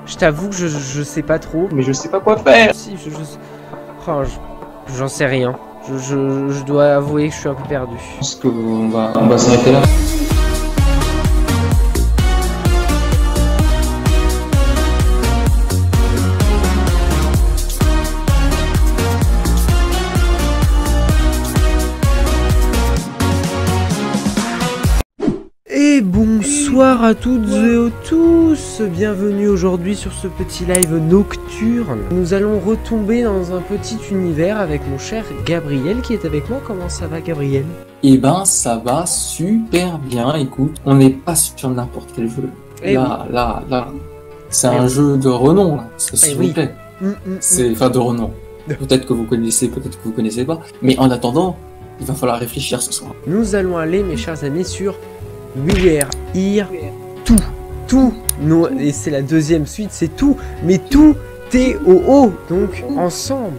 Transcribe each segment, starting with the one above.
Je t'avoue que je sais pas trop. Mais je sais pas quoi faire. Si, oh, j'en sais rien. Je dois avouer que je suis un peu perdu. Je pense qu'on va s'arrêter là. Et bonsoir à toutes et à tous, bienvenue aujourd'hui sur ce petit live nocturne. Nous allons retomber dans un petit univers avec mon cher Gabriel qui est avec moi. Comment ça va, Gabriel? Eh ben ça va super bien, écoute, on n'est pas sur n'importe quel jeu. Là, c'est un jeu de renom, là, s'il vous plaît. C'est enfin de renom. Peut-être que vous connaissez, peut-être que vous connaissez pas, mais en attendant, il va falloir réfléchir ce soir. Nous allons aller, mes chers amis, sur We Are Here, tout, non, et c'est la deuxième suite, c'est tout, mais tout T-O-O, donc ensemble,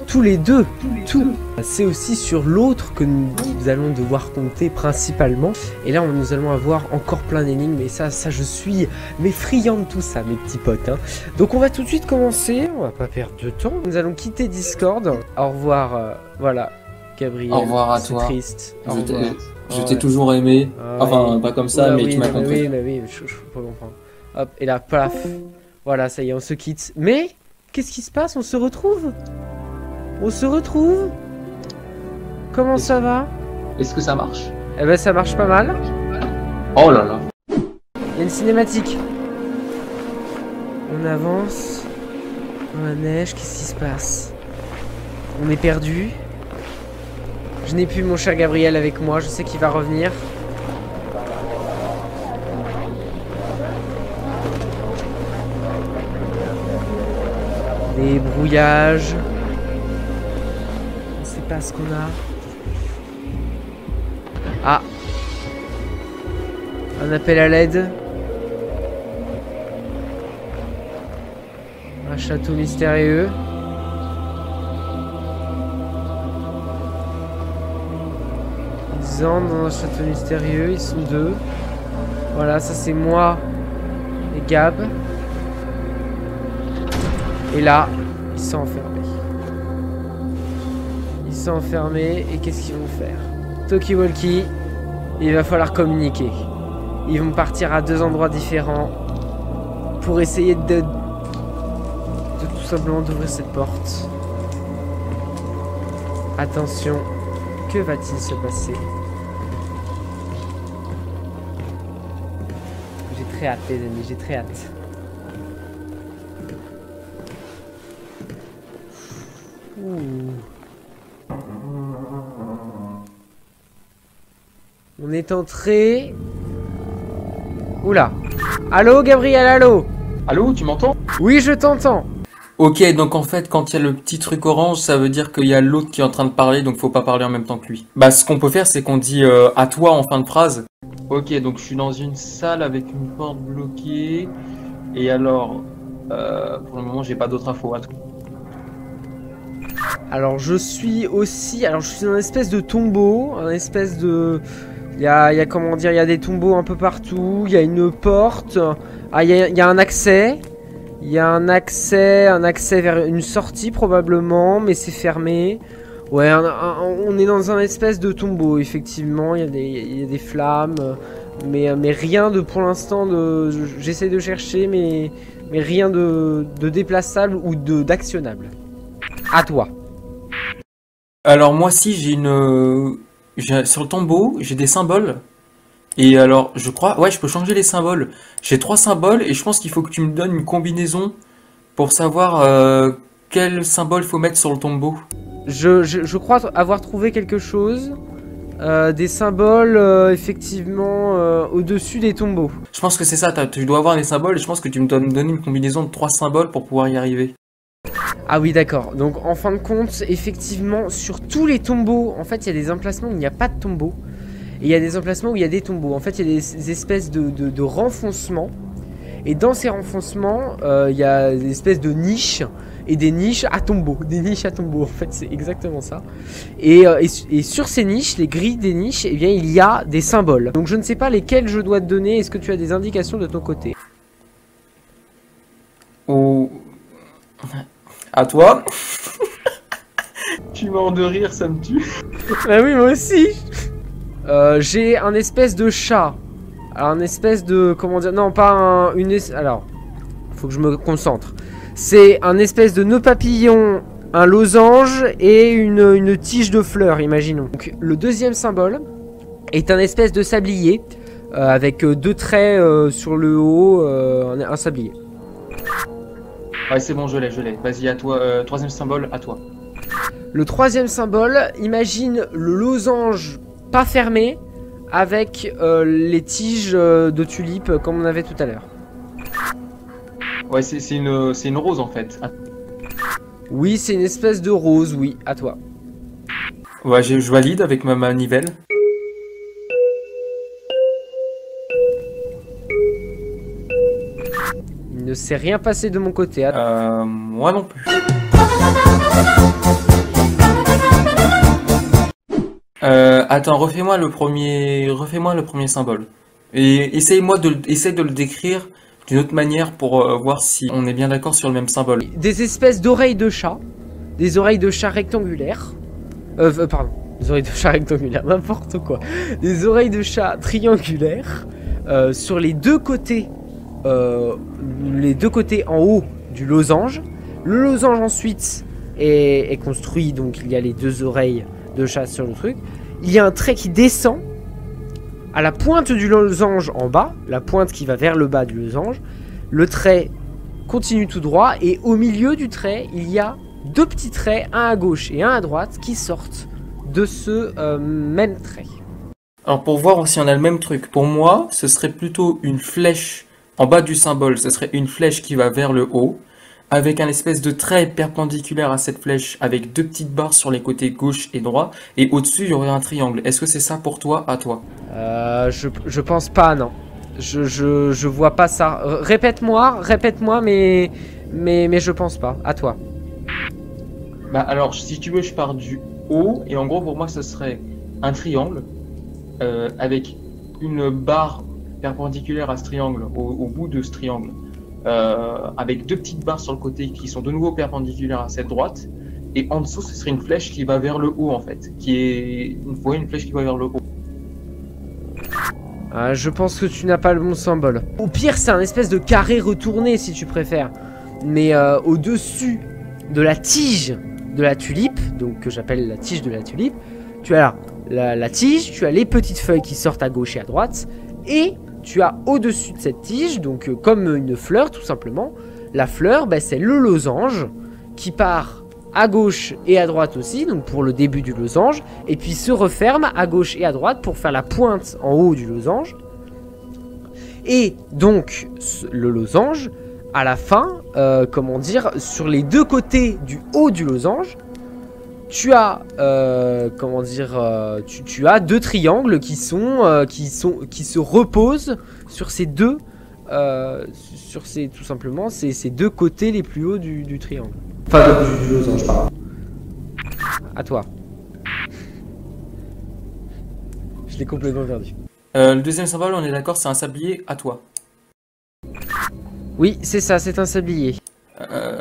tous les deux, tout. C'est aussi sur l'autre que nous allons devoir compter principalement, et là nous allons avoir encore plein d'énigmes, et ça je suis friand de tout ça, mes petits potes, hein. Donc on va tout de suite commencer, on va pas perdre de temps, nous allons quitter Discord, au revoir, voilà, Gabriel, au revoir à toi, triste, je t'ai toujours aimé, enfin pas comme ça, mais tu m'as compris. Oui, je peux comprendre. Hop, et là, paf, voilà, ça y est, on se quitte. Mais, qu'est-ce qui se passe? On se retrouve? Comment ça va? Est-ce que ça marche? Eh ben, ça marche pas mal. Oh là là. Il y a une cinématique. On avance dans la neige, qu'est-ce qui se passe? On est perdu. Je n'ai plus mon cher Gabriel avec moi, je sais qu'il va revenir. Des brouillages. On ne sait pas ce qu'on a. Ah! Un appel à l'aide. Un château mystérieux. Ils entrent dans un château mystérieux, ils sont deux. Voilà, ça c'est moi et Gab. Et là, ils sont enfermés. Et qu'est-ce qu'ils vont faire? Talkie-walkie, il va falloir communiquer. Ils vont partir à deux endroits différents pour essayer de tout simplement d'ouvrir cette porte. Attention, que va-t-il se passer? J'ai très hâte, les amis, j'ai très hâte. On est entré. Oula. Allô, Gabriel, allô? Allô, tu m'entends? Oui, je t'entends. Ok, donc en fait, quand il y a le petit truc orange, ça veut dire qu'il y a l'autre qui est en train de parler, donc faut pas parler en même temps que lui. Bah, ce qu'on peut faire, c'est qu'on dit à toi en fin de phrase. Ok, donc je suis dans une salle avec une porte bloquée. Et alors, pour le moment, j'ai pas d'autres infos. Alors, je suis dans une espèce de tombeau, un espèce de... Il y a comment dire, il y a des tombeaux un peu partout, il y a une porte, ah, il y a un accès. Il y a un accès vers une sortie probablement, mais c'est fermé. Ouais, on est dans un espèce de tombeau, effectivement. Il y a des flammes, mais rien de pour l'instant de. J'essaie de chercher, mais rien de déplaçable ou d'actionnable. À toi. Alors moi si sur le tombeau, j'ai des symboles. Et alors, je crois, ouais, je peux changer les symboles. J'ai 3 symboles et je pense qu'il faut que tu me donnes une combinaison pour savoir quel symbole faut mettre sur le tombeau. Je crois avoir trouvé quelque chose. Des symboles, effectivement, au-dessus des tombeaux. Je pense que c'est ça, tu dois avoir des symboles et je pense que tu me dois me donner une combinaison de 3 symboles pour pouvoir y arriver. Ah oui, d'accord. Donc, en fin de compte, effectivement, sur tous les tombeaux, en fait, il y a des emplacements où il n'y a pas de tombeau. Et il y a des emplacements où il y a des tombeaux. En fait, il y a des espèces de renfoncements. Et dans ces renfoncements, il y a des espèces de niches. Et des niches à tombeaux. Des niches à tombeaux, en fait, c'est exactement ça. Et sur ces niches, les grilles des niches, eh bien, il y a des symboles. Donc, je ne sais pas lesquels je dois te donner. Est-ce que tu as des indications de ton côté? au... À toi. Tu mords de rire, ça me tue. Bah oui, moi aussi. J'ai un espèce de chat. Alors, un espèce de... Comment dire? Non, pas un... Alors, faut que je me concentre. C'est un espèce de nœud papillon, un losange et une tige de fleurs, imaginons. Donc, le deuxième symbole est un espèce de sablier avec deux traits sur le haut, un sablier. Ouais, c'est bon, je l'ai. Vas-y, à toi. Troisième symbole, à toi. Le troisième symbole, imagine le losange pas fermé avec les tiges de tulipes comme on avait tout à l'heure. Ouais, c'est une rose en fait. Oui, c'est une espèce de rose, oui, à toi. Ouais, je valide avec ma manivelle. Il ne s'est rien passé de mon côté. Moi non plus. Attends, refais-moi le premier symbole. Et essaye de le décrire d'une autre manière pour voir si on est bien d'accord sur le même symbole. Des espèces d'oreilles de chat. Des oreilles de chat rectangulaires. Pardon. Des oreilles de chat rectangulaires, n'importe quoi. Des oreilles de chat triangulaires. Sur les deux côtés. En haut du losange. Le losange ensuite est construit. Donc il y a les deux oreilles de chat sur le truc. Il y a un trait qui descend à la pointe du losange en bas, la pointe qui va vers le bas du losange. Le trait continue tout droit et au milieu du trait, il y a deux petits traits, un à gauche et un à droite, qui sortent de ce même trait. Alors pour voir si on a le même truc, pour moi, ce serait plutôt une flèche en bas du symbole, ce serait une flèche qui va vers le haut, avec un espèce de trait perpendiculaire à cette flèche, avec deux petites barres sur les côtés gauche et droit, et au-dessus il y aurait un triangle. Est-ce que c'est ça pour toi, à toi? Je pense pas, non. Je vois pas ça. Répète-moi, mais je pense pas. À toi. Bah alors, si tu veux, je pars du haut, et en gros pour moi ce serait un triangle, avec une barre perpendiculaire à ce triangle, au bout de ce triangle. Avec deux petites barres sur le côté qui sont de nouveau perpendiculaires à cette droite, et en dessous ce serait une flèche qui va vers le haut en fait, une flèche qui va vers le haut. Je pense que tu n'as pas le bon symbole. Au pire, c'est un espèce de carré retourné si tu préfères, mais au-dessus de la tige de la tulipe, donc que j'appelle la tige de la tulipe, tu as la tige, tu as les petites feuilles qui sortent à gauche et à droite, et tu as au-dessus de cette tige, donc comme une fleur tout simplement, la fleur, bah, c'est le losange qui part à gauche et à droite aussi, donc pour le début du losange, et puis se referme à gauche et à droite pour faire la pointe en haut du losange. Et donc le losange, à la fin, comment dire, sur les deux côtés du haut du losange, tu as, comment dire, tu as deux triangles qui se reposent sur ces deux, tout simplement, ces deux côtés les plus hauts du triangle. Enfin, du losange, pardon. À toi. Je l'ai complètement perdu. Le deuxième symbole, on est d'accord, c'est un sablier, à toi. Oui, c'est ça, c'est un sablier.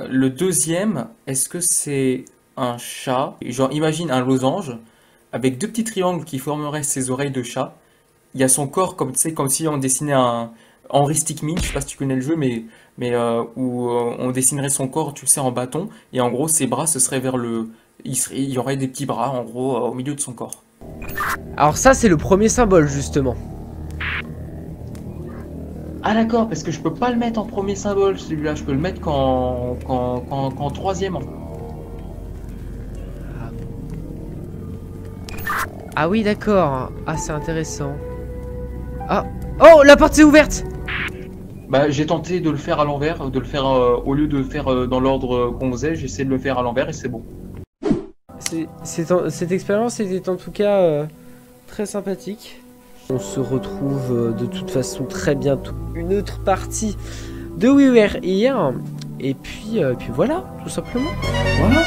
Le deuxième, est-ce que c'est un chat? Genre, imagine un losange avec deux petits triangles qui formeraient ses oreilles de chat. Il y a son corps comme, tu sais, comme si on dessinait un Henry Stickmin, je sais pas si tu connais le jeu, mais où on dessinerait son corps, tu sais, en bâton, et en gros, ses bras, ce serait vers le... Il y aurait des petits bras, en gros, au milieu de son corps. Alors ça, c'est le premier symbole, justement. Ah d'accord, parce que je peux pas le mettre en premier symbole, celui-là, je peux le mettre qu'en troisième. Ah oui, d'accord. Ah, c'est intéressant. Ah. Oh, la porte s'est ouverte! Bah, j'ai tenté de le faire à l'envers, de le faire au lieu de le faire dans l'ordre qu'on faisait, j'ai essayé de le faire à l'envers et c'est bon. Cette expérience était en tout cas très sympathique. On se retrouve de toute façon très bientôt. Une autre partie de We Were Here. Et puis voilà, tout simplement. Voilà.